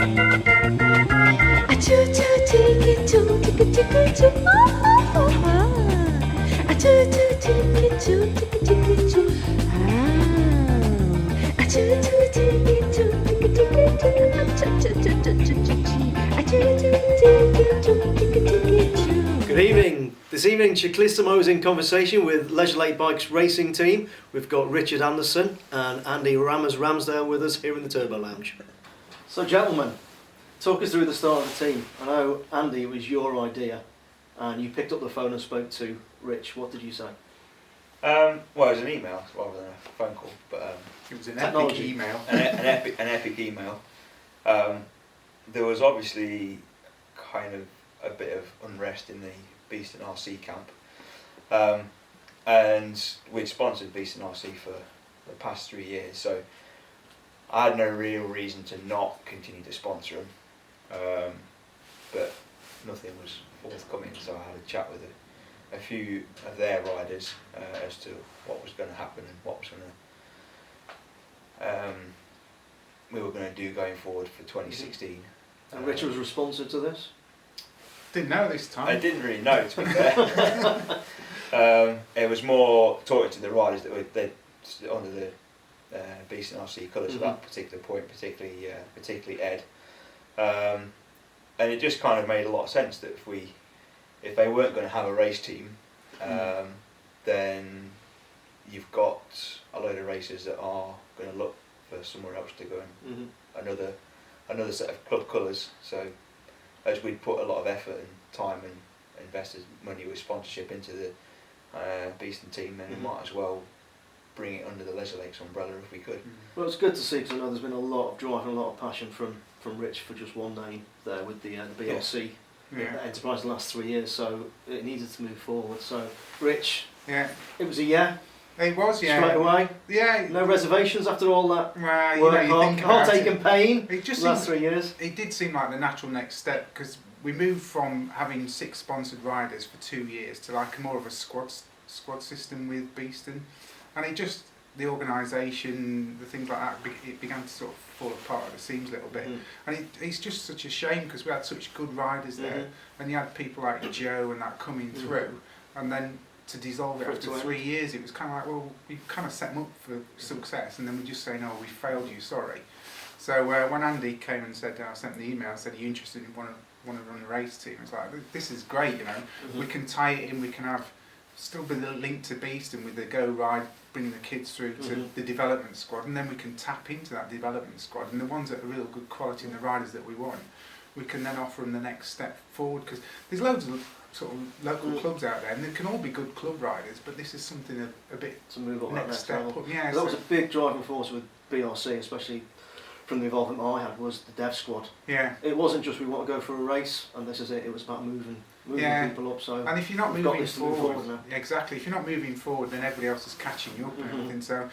Good evening. This evening, Ciclissimo is in conversation with LLB Bikes Racing team. We've got Richard Anderson and Andy Ramsdale with us here in the Turbo Lounge. So, gentlemen, talk us through the start of the team. I know, Andy, it was your idea, and you picked up the phone and spoke to Rich. What did you say? Well, it was an email rather than a phone call, but it was an technology. epic email. an epic email. There was obviously kind of a bit of unrest in the Beeston RC camp, and we'd sponsored Beeston RC for the past 3 years, so I had no real reason to not continue to sponsor them, but nothing was forthcoming, so I had a chat with a few of their riders as to what was going to happen and what was going to we were going to do going forward for 2016. And Richard was responsive to this? Didn't know this time. I didn't really know, to be fair. It was more talking to the riders that were under the Beeston RC colours at that particular point, particularly Ed. And it just kind of made a lot of sense that if they weren't going to have a race team, then you've got a load of racers that are going to look for somewhere else to go and another set of club colours. So as we'd put a lot of effort and time and invested money with sponsorship into the Beeston team, then we might as well bring it under the Leisure Lakes umbrella if we could. Well, it's good to see, because I know there's been a lot of drive and a lot of passion from Rich for just one name there with the BRC enterprise the last 3 years, so it needed to move forward. So, Rich, it was a yeah. It was, yeah. Straight away? Yeah. No reservations after all that Well, work, heartache and pain it just last 3 years? It did seem like the natural next step, because we moved from having 6 sponsored riders for 2 years to like more of a squad system with Beeston, and it just, the organisation, the things like that, it began to sort of fall apart at the seams a little bit. And it's just such a shame, because we had such good riders there, and you had people like Joe and that coming through, and then to dissolve it after 3 years, it was kind of like, well, we kind of set them up for success, and then we just say, no, we failed you, sorry. So when Andy came and said, I sent the email, said, are you interested in want to run a race team? It's like, this is great, you know. We can tie it in, we can have still be the link to Beeston with the Go Ride, bringing the kids through to the development squad, and then we can tap into that development squad, and the ones that are real good quality and the riders that we want, we can then offer them the next step forward, because there's loads of sort of local clubs out there, and they can all be good club riders, but this is something a bit to move on next step up. Yeah, that was a big driving force with BRC, especially from the involvement I had, was the dev squad. Yeah. It wasn't just we want to go for a race and this is it. It was about moving people up. So and if you're not moving forward, now. Exactly. If you're not moving forward, then everybody else is catching you up and everything. So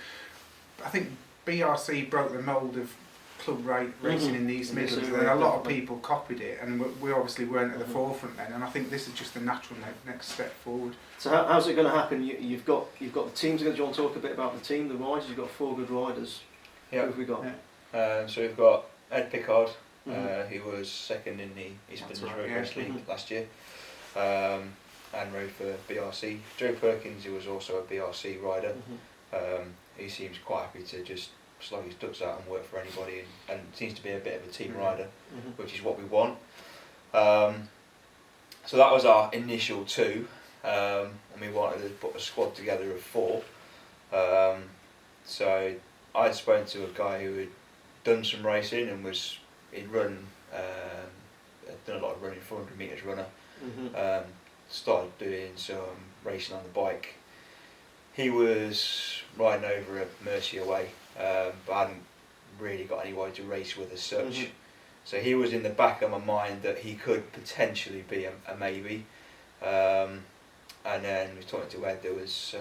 I think BRC broke the mould of club racing in the East Midlands, and a lot of people copied it, and we obviously weren't at the forefront then, and I think this is just the natural next step forward. So how's it going to happen? You've got the teams. Do you want to talk a bit about the team, the riders? You've got 4 good riders. Yeah. Who have we got? So we've got Ed Pickard, who was second in the East Midlands Road Race League last year, and rode for BRC. Joe Perkins, who was also a BRC rider, he seems quite happy to just slog his ducks out and work for anybody, and seems to be a bit of a team rider, which is what we want. So that was our initial 2, and we wanted to put a squad together of 4. So I'd spoken to a guy who had done some racing and he'd done a lot of running, 400 metres runner, started doing some racing on the bike. He was riding over at Mercia way, but I hadn't really got anybody to race with as such. So he was in the back of my mind that he could potentially be a maybe. And then we talked to Ed, there was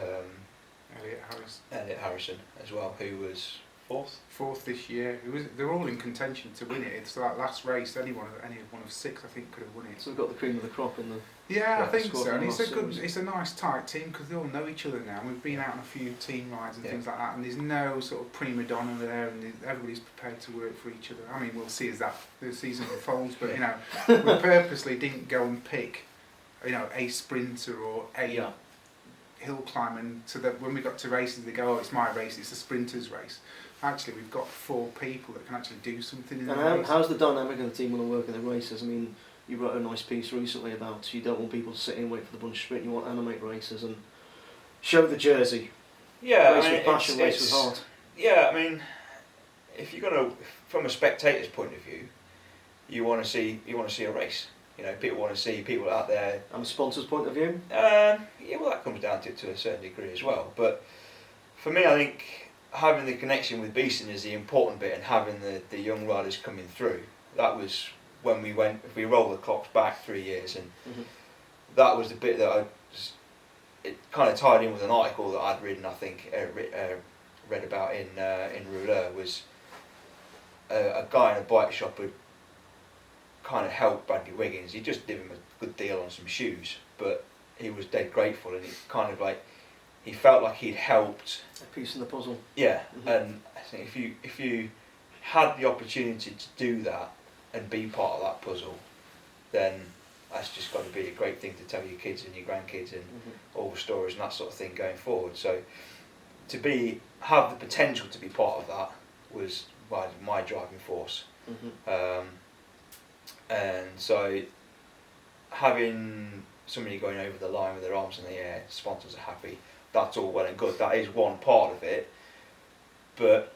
Elliot Harrison as well, who was Fourth this year. They're all in contention to win it. It's like last race, any one of 6 I think could have won it. So we've got the cream of the crop in the. Yeah, I think squad so. And in it's the a last good, series. it's a nice tight team because they all know each other now. We've been out on a few team rides and things like that, and there's no sort of prima donna there, and everybody's prepared to work for each other. I mean, we'll see as the season unfolds, but you know, we purposely didn't go and pick, you know, a sprinter or a hill climbing, so that when we got to races, they go, "Oh, it's my race. It's a sprinter's race." Actually, we've got 4 people that can actually do something in the race. How's the dynamic of the team when they work in the races? I mean, you wrote a nice piece recently about you don't want people to sit in and wait for the bunch to sprint. You want to animate races and show the jersey. Yeah, Race I mean, with passion, race with heart. Yeah, I mean, if you're gonna, from a spectator's point of view, you want to see a race. You know, people want to see people out there. And a sponsor's point of view? Yeah, well, that comes down to a certain degree as well. But for me, I think having the connection with Beeston is the important bit, and having the young riders coming through. That was when we went. If we roll the clocks back 3 years, and that was the bit that it kind of tied in with an article that I'd written. I think read about in Rouleur was a guy in a bike shop who kind of helped Bradley Wiggins. He just gave him a good deal on some shoes, but he was dead grateful, and he kind of like he felt like he'd helped A piece in the puzzle. Yeah, and I think if you had the opportunity to do that and be part of that puzzle, then that's just got to be a great thing to tell your kids and your grandkids and all the stories and that sort of thing going forward. So to have the potential to be part of that was my driving force. And so having somebody going over the line with their arms in the air, sponsors are happy, that's all well and good. That is one part of it, but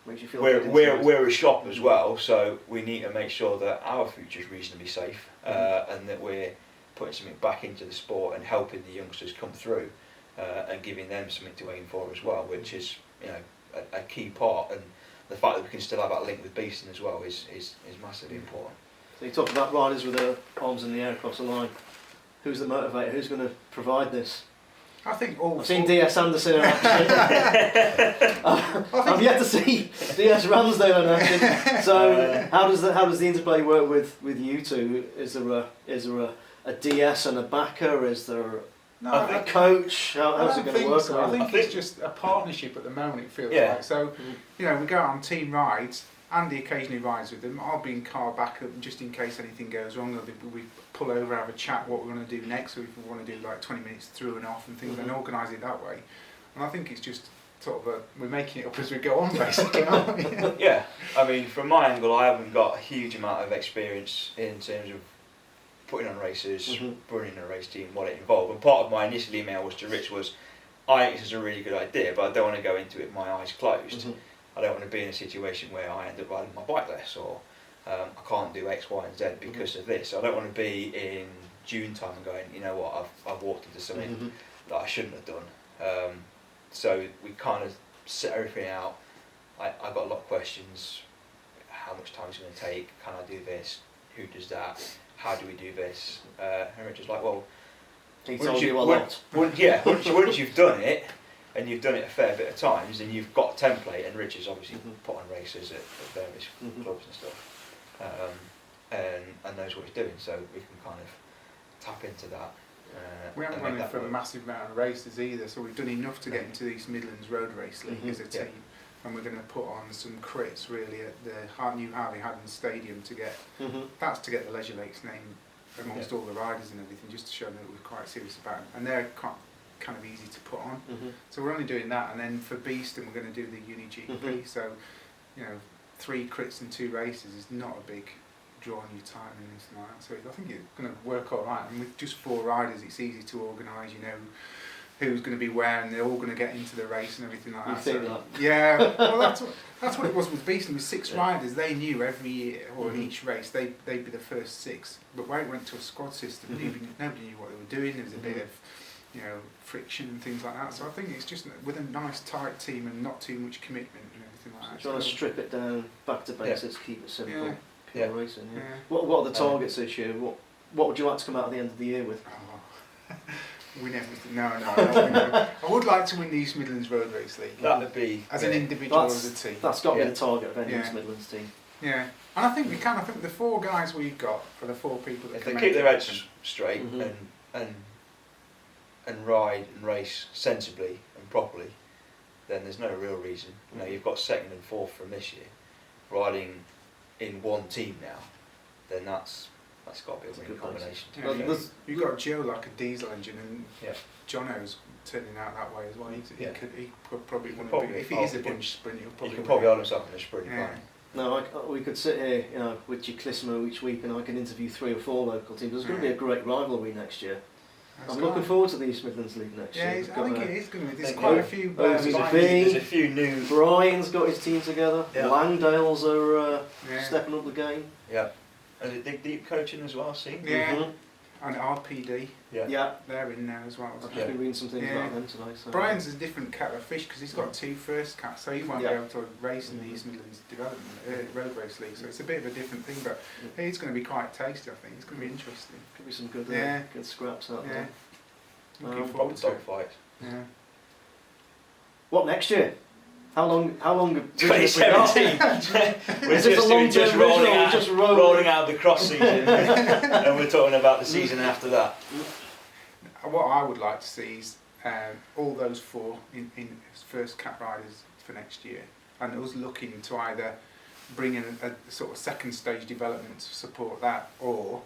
Makes you feel we're a shop as well, so we need to make sure that our future is reasonably safe, and that we're putting something back into the sport and helping the youngsters come through, and giving them something to aim for as well, which is, you know, a key part. And the fact that we can still have that link with Beeston as well is massively important. So you talk about riders with their arms in the air across the line. Who's the motivator? Who's going to provide this? I think I've seen DS Anderson in action. I've yet to see DS Ramsdale in action. So how does the interplay work with you two? Is there a DS and a backer? Is there a coach? How's it going to work? So. I think it's just a partnership at the moment. It feels like so. You know, we go out on team rides. Andy occasionally rides with them. I'll be in car backup just in case anything goes wrong. We pull over, have a chat what we're going to do next. So if we want to do like 20 minutes through and off and things, and organise it that way. And I think it's just sort of we're making it up as we go on, basically. Aren't we? Yeah, I mean, from my angle, I haven't got a huge amount of experience in terms of putting on races, running a race team, what it involved. And part of my initial email was to Rich was, I think this is a really good idea, but I don't want to go into it with my eyes closed. I don't want to be in a situation where I end up riding my bike less, or I can't do X, Y and Z because of this. I don't want to be in June time and going, you know what, I've walked into something that I shouldn't have done. So we kind of set everything out. I got a lot of questions. How much time is it going to take? Can I do this? Who does that? How do we do this? And Richard's like, well, he told you a lot. Once you've done it, and you've done it a fair bit of times, and you've got a template, and Richard's obviously put on races at various clubs and stuff, and knows what he's doing, so we can kind of tap into that. We haven't run it for a massive amount of races either, so we've done enough to get into the East Midlands Road Race League as a team, and we're going to put on some crits really at the new Harley Haddon Stadium to get that's to get the Leisure Lakes name amongst all the riders and everything, just to show that we're quite serious about it, and they're kind of easy to put on. So we're only doing that, and then for Beeston we're going to do the Uni GP. So, you know, 3 crits and 2 races is not a big draw on your time and anything like that. So I think it's going to work all right. And with just 4 riders, it's easy to organise. You know who's going to be where, and they're all going to get into the race and everything like that. You think that? Yeah. Well, that's what it was with Beeston. With 6 riders, they knew every year or each race they'd be the first 6. But when it went to a squad system, nobody knew what they were doing. There was a bit of friction and things like that. So I think it's just with a nice tight team and not too much commitment and everything like that. Trying to strip it down, back to basics, keep it simple, pure racing. Yeah. What are the targets this year? What would you like to come out at the end of the year with? win everything. No, I would like to win the East Midlands Road Race League. That would be As an individual, as a team. That's got to be Yeah. the target of any Yeah. East Midlands team. Yeah, and I think we can. I think the 4 guys we've got are the 4 people that if can they make keep it their heads happen. straight Mhm. and ride and race sensibly and properly, then there's no real reason. You know, you've got 2nd and 4th from this year, riding in one team now. Then that's got to be a That's a winning good base. combination. Yeah, Well, you- there's- you've got Joe like a diesel engine, and Yeah. Jono's turning out that way as well. He Yeah. could probably He could win probably if he be is a faster. bunch sprint, he'll He probably can win probably it. hold himself in the sprint. Yeah. can't No, we could sit here, with Ciclissimo each week, and I can interview 3 or 4 local teams. There's going to be a great rivalry next year. That's I'm cool. looking forward to the East Midlands League next Yeah, year. I think it is going to be. There's Thank quite you. a few. Oaks bikes. is There's a few new. Brian's got his team together. Yeah. Langdale's are Yeah. stepping up the game. Yeah. And it dig deep coaching as well. See. Yeah. Mhm. And RPD, Yeah. Yeah, they're in there as well. I've just Yeah. been reading some things Yeah. about them today. So. Brian's a different kettle of fish because he's got 2 first cats, so he won't Yeah. be able to race in the East Midlands Road Race League. So it's a bit of a different thing, but it's going to be quite tasty. I think it's going to be interesting. Could be some good, Yeah. good scraps out Yeah. there. Looking Proper forward to Dog it. fight. Yeah. What next year? How long? Is 2017. We're Is this a long-term just vision rolling or out, just rolling out the cross season, and we're talking about the season after that. What I would like to see is all those 4 in first cat riders for next year, and us looking to either bring in a sort of second stage development to support that, or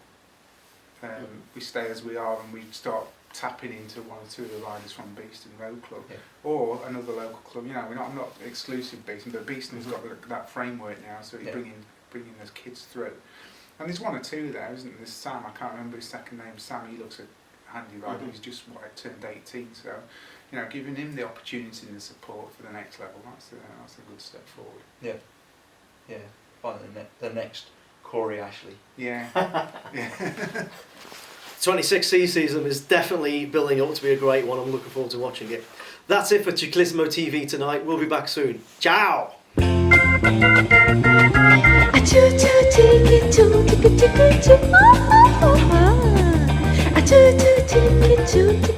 we stay as we are and we start tapping into 1 or 2 of the riders from Beeston Road Club, Yeah. or another local club. You know, I'm not exclusive Beeston, but Beeston's got that framework now, so he's Yeah. bringing those kids through. And there's 1 or 2 there, isn't there? There's Sam. I can't remember his second name. Sam. He looks a handy rider. Mhm. He's just turned 18, so giving him the opportunity and the support for the next level. That's a good step forward. Yeah. Finding the next Corey Ashley. Yeah. Yeah. 26C season is definitely building up to be a great one. I'm looking forward to watching it. That's it for Ciclissimo TV tonight. We'll be back soon. Ciao! Choo choo chicka choo chicka chicka choo. Ah ah ah ah. Choo choo chicka choo chicka.